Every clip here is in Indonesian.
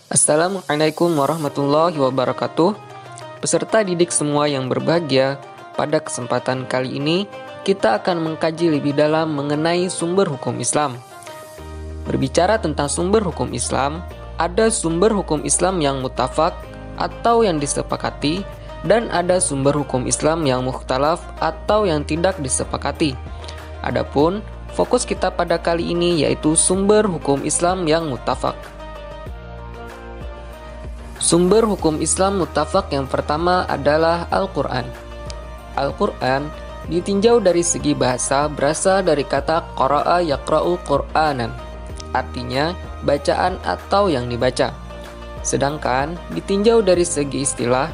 Assalamualaikum warahmatullahi wabarakatuh. Peserta didik semua yang berbahagia, pada kesempatan kali ini kita akan mengkaji lebih dalam mengenai sumber hukum Islam. Berbicara tentang sumber hukum Islam, ada sumber hukum Islam yang muttafaq atau yang disepakati, dan ada sumber hukum Islam yang mukhtalaf atau yang tidak disepakati. Adapun fokus kita pada kali ini yaitu sumber hukum Islam yang muttafaq. Sumber hukum Islam muttafaq yang pertama adalah Al-Quran. Al-Quran ditinjau dari segi bahasa berasal dari kata qara'a yaqra'u Qur'anan, artinya bacaan atau yang dibaca. Sedangkan ditinjau dari segi istilah,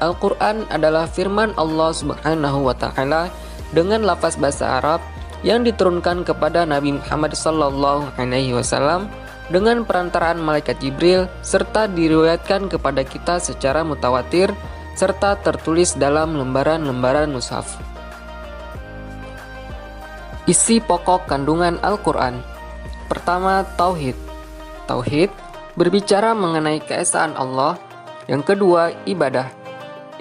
Al-Quran adalah firman Allah Subhanahu wa Ta'ala dengan lafaz bahasa Arab yang diturunkan kepada Nabi Muhammad SAW dengan perantaraan malaikat Jibril, serta diriwayatkan kepada kita secara mutawatir, serta tertulis dalam lembaran-lembaran mushaf. Isi pokok kandungan Al-Quran. Pertama, Tauhid. Tauhid berbicara mengenai keesaan Allah. Yang kedua, ibadah.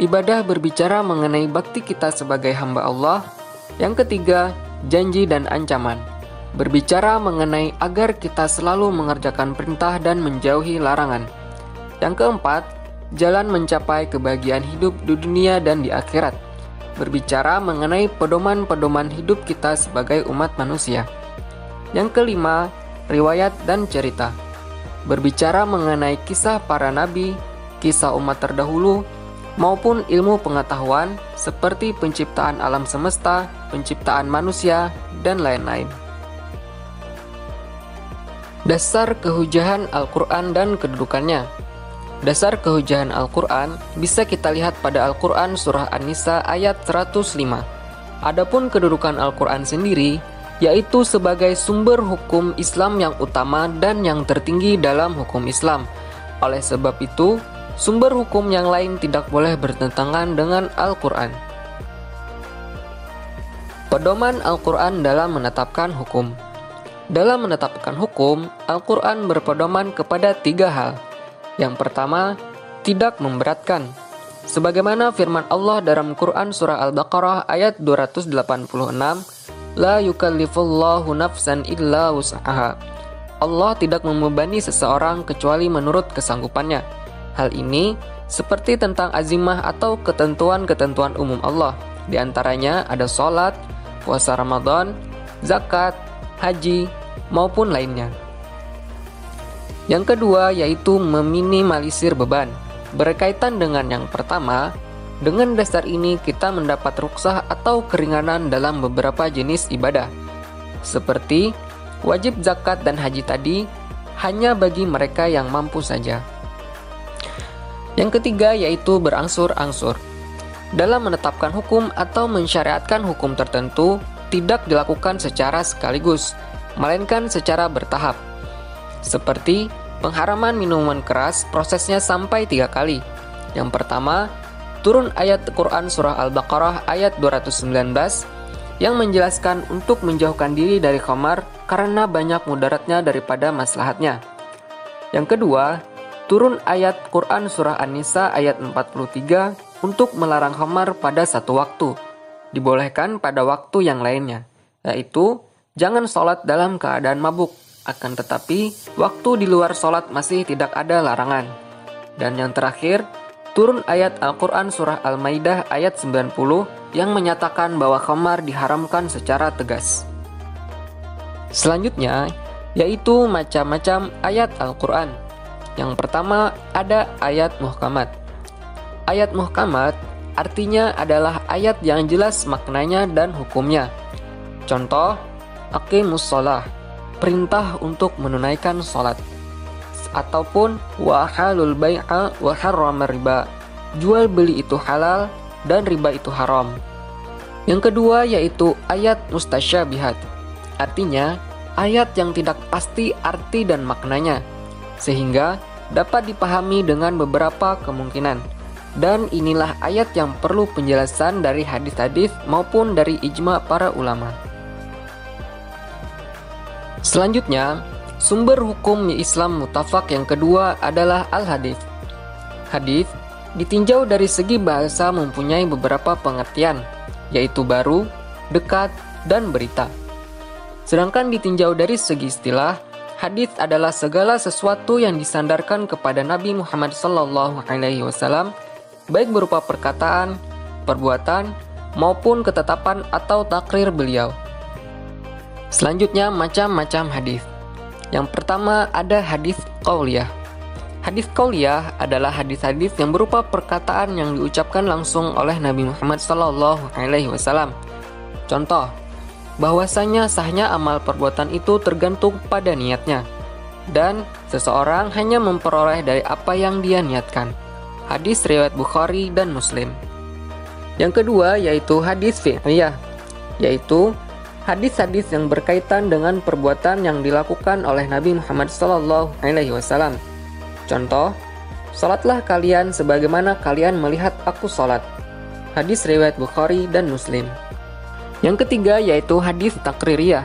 Ibadah berbicara mengenai bakti kita sebagai hamba Allah. Yang ketiga, janji dan ancaman, berbicara mengenai agar kita selalu mengerjakan perintah dan menjauhi larangan. Yang keempat, jalan mencapai kebahagiaan hidup di dunia dan di akhirat, berbicara mengenai pedoman-pedoman hidup kita sebagai umat manusia. Yang kelima, riwayat dan cerita, berbicara mengenai kisah para nabi, kisah umat terdahulu, maupun ilmu pengetahuan seperti penciptaan alam semesta, penciptaan manusia, dan lain-lain. Dasar kehujahan Al-Quran dan kedudukannya. Dasar kehujahan Al-Quran bisa kita lihat pada Al-Quran surah An-Nisa ayat 105. Adapun kedudukan Al-Quran sendiri, yaitu sebagai sumber hukum Islam yang utama dan yang tertinggi dalam hukum Islam. Oleh sebab itu, sumber hukum yang lain tidak boleh bertentangan dengan Al-Quran. Pedoman Al-Quran dalam menetapkan hukum. Dalam menetapkan hukum, Al-Quran berpedoman kepada 3 hal. Yang pertama, tidak memberatkan. Sebagaimana firman Allah dalam Quran surah Al-Baqarah ayat 286, La yukallifullahu nafsan illa wus'aha. Allah tidak membebani seseorang kecuali menurut kesanggupannya. Hal ini seperti tentang azimah atau ketentuan-ketentuan umum Allah. Di antaranya ada sholat, puasa Ramadan, zakat, haji, maupun lainnya. Yang kedua yaitu meminimalisir beban. Berkaitan dengan yang pertama, dengan dasar ini kita mendapat rukhsah atau keringanan dalam beberapa jenis ibadah. Seperti wajib zakat dan haji tadi hanya bagi mereka yang mampu saja. Yang ketiga yaitu berangsur-angsur. Dalam menetapkan hukum atau mensyariatkan hukum tertentu, tidak dilakukan secara sekaligus, melainkan secara bertahap. Seperti pengharaman minuman keras, prosesnya sampai 3 kali. Yang pertama, turun ayat Quran surah Al-Baqarah ayat 219 yang menjelaskan untuk menjauhkan diri dari khamar karena banyak mudaratnya daripada maslahatnya. Yang kedua, turun ayat Quran surah An-Nisa ayat 43 untuk melarang khamar pada satu waktu, dibolehkan pada waktu yang lainnya, yaitu jangan sholat dalam keadaan mabuk, akan tetapi waktu di luar sholat masih tidak ada larangan. Dan yang terakhir, turun ayat Al-Quran surah Al-Maidah ayat 90 yang menyatakan bahwa khamar diharamkan secara tegas. Selanjutnya, yaitu macam-macam ayat Al-Quran. Yang pertama ada ayat muhkamat. Ayat muhkamat artinya adalah ayat yang jelas maknanya dan hukumnya. Contoh, aqimus shalah, perintah untuk menunaikan sholat. Ataupun wa halul bai'a wa harramar riba, jual beli itu halal dan riba itu haram. Yang kedua yaitu ayat mustasyabihat. Artinya, ayat yang tidak pasti arti dan maknanya, sehingga dapat dipahami dengan beberapa kemungkinan. Dan inilah ayat yang perlu penjelasan dari hadis-hadis maupun dari ijma para ulama. Selanjutnya, Sumber hukum Islam mutafak yang kedua adalah al-hadits. Hadits ditinjau dari segi bahasa mempunyai beberapa pengertian, yaitu baru, dekat, dan berita. Sedangkan ditinjau dari segi istilah, hadits adalah segala sesuatu yang disandarkan kepada Nabi Muhammad SAW, baik berupa perkataan, perbuatan, maupun ketetapan atau takrir beliau. Selanjutnya, macam-macam hadits. Yang pertama ada hadits qauliyah. Hadits qauliyah adalah hadis-hadis yang berupa perkataan yang diucapkan langsung oleh Nabi Muhammad SAW. Contoh, bahwasanya sahnya amal perbuatan itu tergantung pada niatnya, dan seseorang hanya memperoleh dari apa yang dia niatkan. Hadis riwayat Bukhari dan Muslim. Yang kedua yaitu hadis fi'liyah, yaitu hadis-hadis yang berkaitan dengan perbuatan yang dilakukan oleh Nabi Muhammad SAW. Contoh, salatlah kalian sebagaimana kalian melihat aku salat. Hadis riwayat Bukhari dan Muslim. Yang ketiga yaitu hadis takririyah,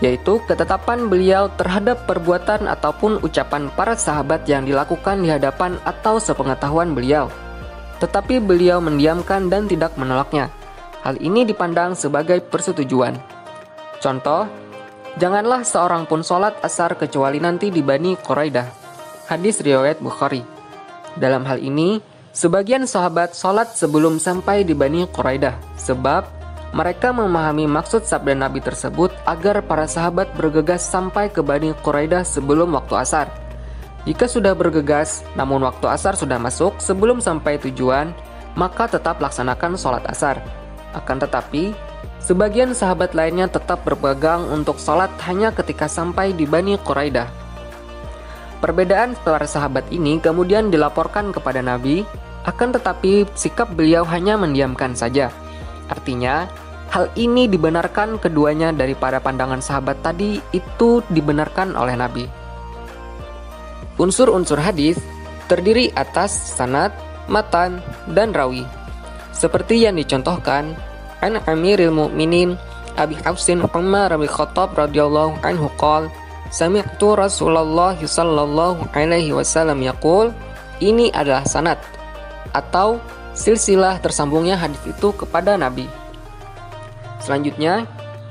yaitu ketetapan beliau terhadap perbuatan ataupun ucapan para sahabat yang dilakukan di hadapan atau sepengetahuan beliau, tetapi beliau mendiamkan dan tidak menolaknya. Hal ini dipandang sebagai persetujuan. Contoh, janganlah seorang pun sholat asar kecuali nanti di Bani Quraidah. Hadis riwayat Bukhari. Dalam hal ini, sebagian sahabat sholat sebelum sampai di Bani Quraidah, sebab mereka memahami maksud sabda Nabi tersebut agar para sahabat bergegas sampai ke Bani Quraidah sebelum waktu asar. Jika sudah bergegas, namun waktu asar sudah masuk sebelum sampai tujuan, maka tetap laksanakan sholat asar. Akan tetapi, sebagian sahabat lainnya tetap berpegang untuk sholat hanya ketika sampai di Bani Quraidah. Perbedaan para sahabat ini kemudian dilaporkan kepada Nabi, akan tetapi sikap beliau hanya mendiamkan saja. Artinya, hal ini dibenarkan keduanya daripada pandangan sahabat tadi itu dibenarkan oleh Nabi. Unsur-unsur hadis terdiri atas sanad, matan, dan rawi. Seperti yang dicontohkan, an Amiril Mu'minin Abi Hafsin Umar bin Khattab radhiyallahu anhu qala sami'tu Rasulullah sallallahu alaihi wasallam yaqul, ini adalah sanad atau silsilah tersambungnya hadis itu kepada Nabi. Selanjutnya,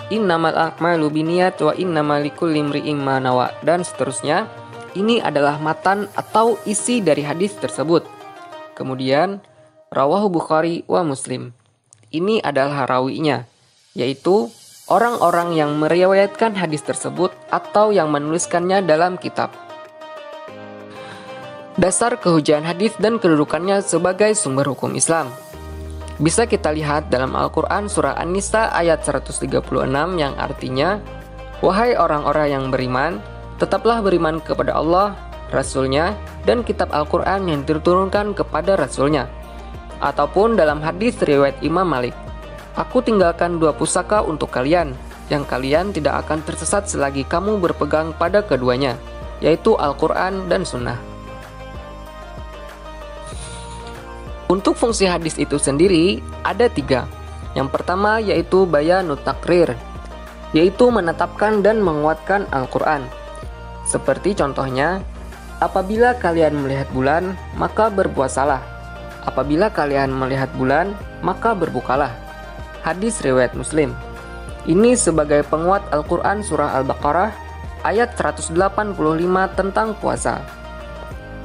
innamal a'malu binniyat wa innamal likulli imri'in ma nawa, dan seterusnya. Ini adalah matan atau isi dari hadis tersebut. Kemudian, rawahu Bukhari wa Muslim. Ini adalah rawinya, yaitu orang-orang yang meriwayatkan hadis tersebut atau yang menuliskannya dalam kitab. Dasar kehujahan hadis dan kedudukannya sebagai sumber hukum Islam bisa kita lihat dalam Al-Quran surah An-Nisa ayat 136 yang artinya, wahai orang-orang yang beriman, tetaplah beriman kepada Allah, Rasul-Nya, dan kitab Al-Quran yang diturunkan kepada Rasul-Nya. Ataupun dalam hadis riwayat Imam Malik, aku tinggalkan dua pusaka untuk kalian, yang kalian tidak akan tersesat selagi kamu berpegang pada keduanya, yaitu Al-Quran dan Sunnah. Untuk fungsi hadis itu sendiri ada 3. Yang pertama yaitu bayanut takrir, yaitu menetapkan dan menguatkan Al-Quran. Seperti contohnya, apabila kalian melihat bulan, maka berpuasalah. Apabila kalian melihat bulan, maka berbukalah. Hadis riwayat Muslim. Ini sebagai penguat Al-Quran surah Al-Baqarah ayat 185 tentang puasa.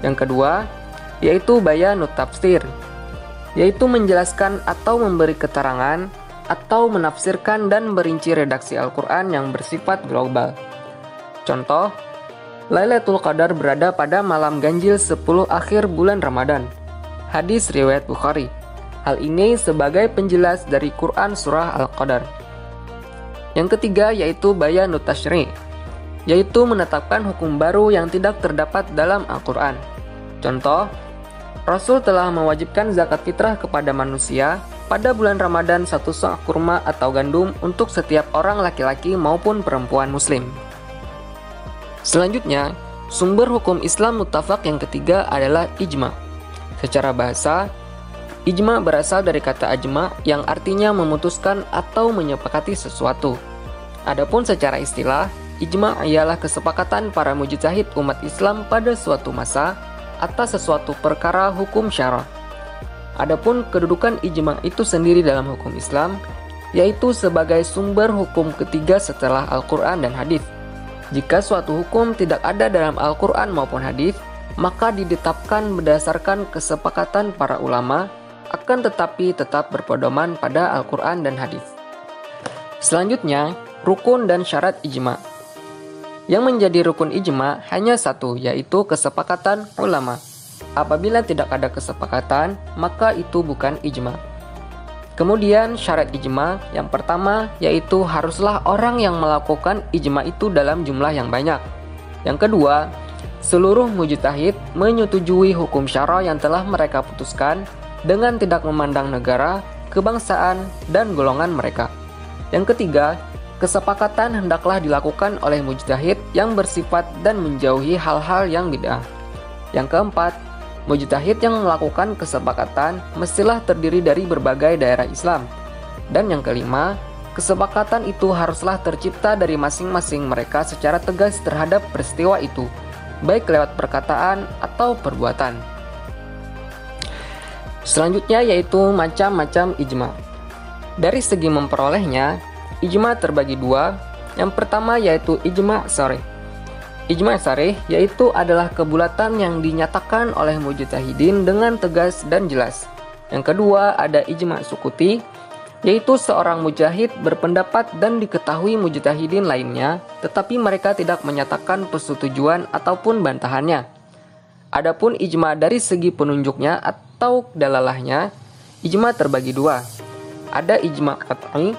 Yang kedua, yaitu bayanut tafsir, yaitu menjelaskan atau memberi keterangan atau menafsirkan dan merinci redaksi Al-Quran yang bersifat global. Contoh, Lailatul Qadar berada pada malam ganjil 10 akhir bulan Ramadan. Hadis riwayat Bukhari. Hal ini sebagai penjelas dari Quran surah Al-Qadar. Yang ketiga yaitu bayanut tasyri', yaitu menetapkan hukum baru yang tidak terdapat dalam Al-Quran. Contoh, Rasul telah mewajibkan zakat fitrah kepada manusia pada bulan Ramadan 1 sa' kurma atau gandum untuk setiap orang laki-laki maupun perempuan muslim. Selanjutnya, sumber hukum Islam muttafaq yang ketiga adalah ijma'. Secara bahasa, ijma' berasal dari kata ajma' yang artinya memutuskan atau menyepakati sesuatu. Adapun secara istilah, ijma' ialah kesepakatan para mujtahid umat Islam pada suatu masa atas sesuatu perkara hukum syara. Adapun kedudukan ijma' itu sendiri dalam hukum Islam, yaitu sebagai sumber hukum ketiga setelah Al-Quran dan hadis. Jika suatu hukum tidak ada dalam Al-Quran maupun hadis, maka ditetapkan berdasarkan kesepakatan para ulama, akan tetapi tetap berpedoman pada Al-Quran dan hadis. Selanjutnya, rukun dan syarat ijma'. Yang menjadi rukun ijma' hanya satu, yaitu kesepakatan ulama. Apabila tidak ada kesepakatan, maka itu bukan ijma'. Kemudian syarat ijma' yang pertama yaitu haruslah orang yang melakukan ijma' itu dalam jumlah yang banyak. Yang kedua, seluruh mujtahid menyetujui hukum syara yang telah mereka putuskan dengan tidak memandang negara, kebangsaan, dan golongan mereka. Yang ketiga, kesepakatan hendaklah dilakukan oleh mujtahid yang bersifat dan menjauhi hal-hal yang bid'ah. Yang keempat, mujtahid yang melakukan kesepakatan mestilah terdiri dari berbagai daerah Islam. Dan yang kelima, kesepakatan itu haruslah tercipta dari masing-masing mereka secara tegas terhadap peristiwa itu, baik lewat perkataan atau perbuatan. Selanjutnya yaitu macam-macam ijma'. Dari segi memperolehnya, ijma' terbagi dua. Yang pertama yaitu ijma' sharih. Ijma' sharih yaitu adalah kebulatan yang dinyatakan oleh mujtahidin dengan tegas dan jelas. Yang kedua ada ijma' sukuti, yaitu seorang mujtahid berpendapat dan diketahui mujtahidin lainnya, tetapi mereka tidak menyatakan persetujuan ataupun bantahannya. Adapun ijma' dari segi penunjuknya atau dalalahnya, ijma' terbagi dua. Ada ijma' qat'i,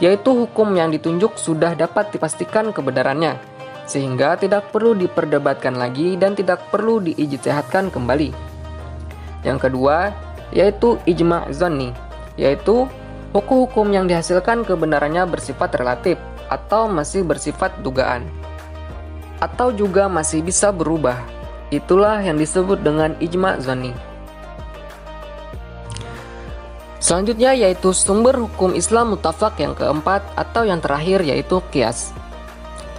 yaitu hukum yang ditunjuk sudah dapat dipastikan kebenarannya, sehingga tidak perlu diperdebatkan lagi dan tidak perlu diijtihadkan kembali. Yang kedua, yaitu ijma' zanni, yaitu hukum-hukum yang dihasilkan kebenarannya bersifat relatif atau masih bersifat dugaan, atau juga masih bisa berubah. Itulah yang disebut dengan ijma' zanni. Selanjutnya yaitu sumber hukum Islam muttafaq yang keempat atau yang terakhir yaitu qiyas.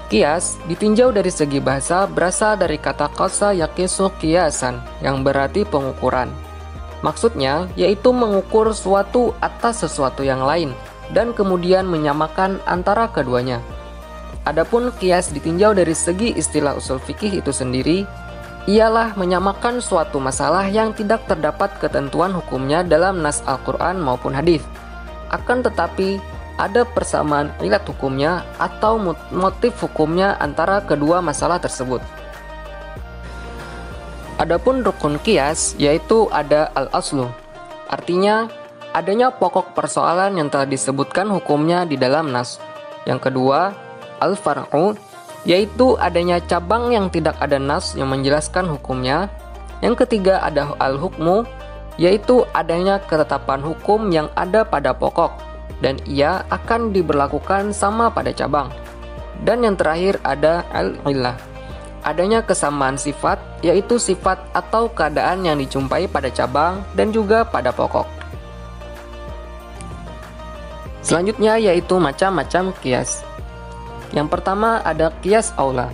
Qiyas ditinjau dari segi bahasa berasal dari kata qasa yaqisu qiyasan yang berarti pengukuran. Maksudnya yaitu mengukur suatu atas sesuatu yang lain dan kemudian menyamakan antara keduanya. Adapun qiyas ditinjau dari segi istilah usul fikih itu sendiri, ialah menyamakan suatu masalah yang tidak terdapat ketentuan hukumnya dalam nas Al-Quran maupun hadis. Akan tetapi ada persamaan ilat hukumnya atau motif hukumnya antara kedua masalah tersebut. Adapun rukun qiyas yaitu ada al-aslu, artinya adanya pokok persoalan yang telah disebutkan hukumnya di dalam nas. Yang kedua, al-far'u, yaitu adanya cabang yang tidak ada nas yang menjelaskan hukumnya. Yang ketiga ada al-hukmu, yaitu adanya ketetapan hukum yang ada pada pokok dan ia akan diberlakukan sama pada cabang. Dan yang terakhir ada al-illah, adanya kesamaan sifat, yaitu sifat atau keadaan yang dijumpai pada cabang dan juga pada pokok. Selanjutnya yaitu macam-macam qiyas. Yang pertama ada qiyas aula.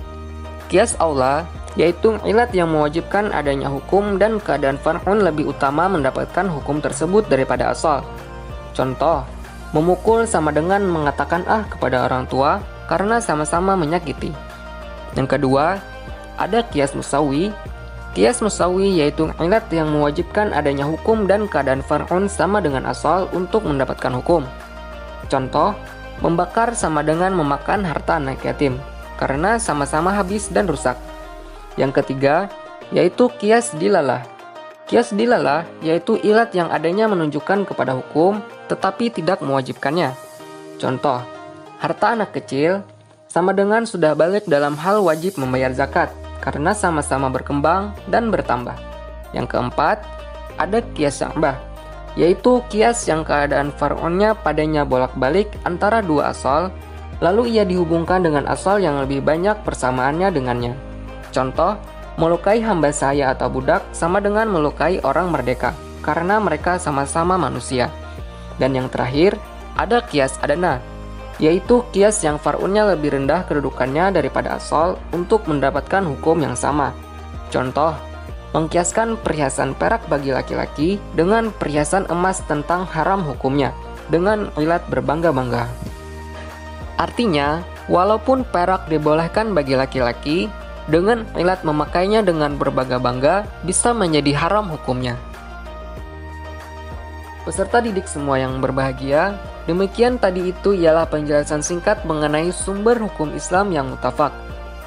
Qiyas aula yaitu ilat yang mewajibkan adanya hukum dan keadaan far'un lebih utama mendapatkan hukum tersebut daripada asal. Contoh, memukul sama dengan mengatakan kepada orang tua karena sama-sama menyakiti. Yang kedua, ada qiyas musawi. Qiyas musawi yaitu ilat yang mewajibkan adanya hukum dan keadaan far'un sama dengan asal untuk mendapatkan hukum. Contoh, membakar sama dengan memakan harta anak yatim karena sama-sama habis dan rusak. Yang ketiga, yaitu qiyas dilalah. Qiyas dilalah yaitu ilat yang adanya menunjukkan kepada hukum tetapi tidak mewajibkannya. Contoh, harta anak kecil sama dengan sudah balik dalam hal wajib membayar zakat karena sama-sama berkembang dan bertambah. Yang keempat, ada qiyas sya'bah, yaitu qiyas yang keadaan far'unnya padanya bolak-balik antara dua asal, lalu ia dihubungkan dengan asal yang lebih banyak persamaannya dengannya. Contoh, melukai hamba sahaya atau budak sama dengan melukai orang merdeka, karena mereka sama-sama manusia. Dan yang terakhir, ada qiyas adna, yaitu kias yang far'unnya lebih rendah kedudukannya daripada asal untuk mendapatkan hukum yang sama. Contoh, mengkiaskan perhiasan perak bagi laki-laki dengan perhiasan emas tentang haram hukumnya, dengan ilat berbangga-bangga. Artinya, walaupun perak dibolehkan bagi laki-laki, dengan ilat memakainya dengan berbangga-bangga bisa menjadi haram hukumnya. Peserta didik semua yang berbahagia, demikian tadi itu ialah penjelasan singkat mengenai sumber hukum Islam yang mutafak.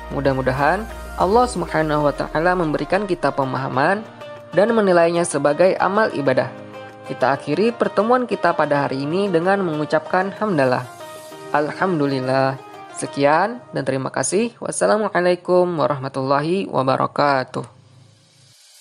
Mudah-mudahan Allah Subhanahu wa Ta'ala memberikan kita pemahaman dan menilainya sebagai amal ibadah. Kita akhiri pertemuan kita pada hari ini dengan mengucapkan hamdalah. Alhamdulillah. Sekian dan terima kasih. Wassalamualaikum warahmatullahi wabarakatuh.